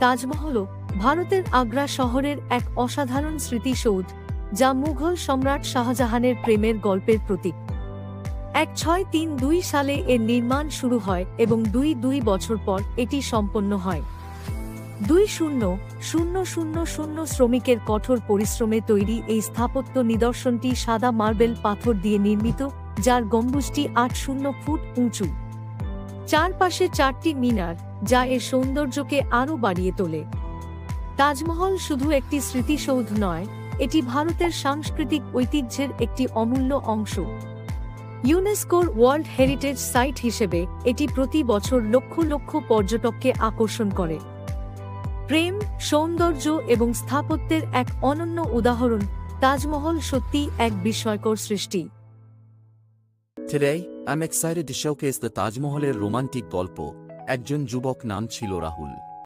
তাজমহলও ভারতের আগ্রা শহরের এক অসাধারণ স্মৃতিসৌধ, যা মুঘল সম্রাট শাহজাহানের প্রেমের গল্পের প্রতীক। 1632 সালে এর নির্মাণ শুরু হয় এবং 2 বছর পর এটি সম্পন্ন হয়। 20,000 শ্রমিকের কঠোর পরিশ্রমে তৈরি এই স্থাপত্য নিদর্শনটি সাদা মার্বেল পাথর দিয়ে নির্মিত, যার গম্বুজটি 80 ফুট উঁচু। চারপাশে 4টি মিনার, যা এর সৌন্দর্যকে আরও বাড়িয়ে তোলে। তাজমহল শুধু একটি স্মৃতিসৌধ নয়, এটি ভারতের সাংস্কৃতিক ঐতিহ্যের একটি অমূল্য অংশ। ইউনেস্কোর ওয়ার্ল্ড হেরিটেজ সাইট হিসেবে এটি প্রতি বছর লক্ষ লক্ষ পর্যটককে আকর্ষণ করে। প্রেম, সৌন্দর্য এবং স্থাপত্যের এক অনন্য উদাহরণ, তাজমহল সত্যিই এক বিস্ময়কর সৃষ্টি। Today, I'm excited to showcase the Taj Mahal's romantic গল্প। একজন যুবক নাম ছিল রাহুল।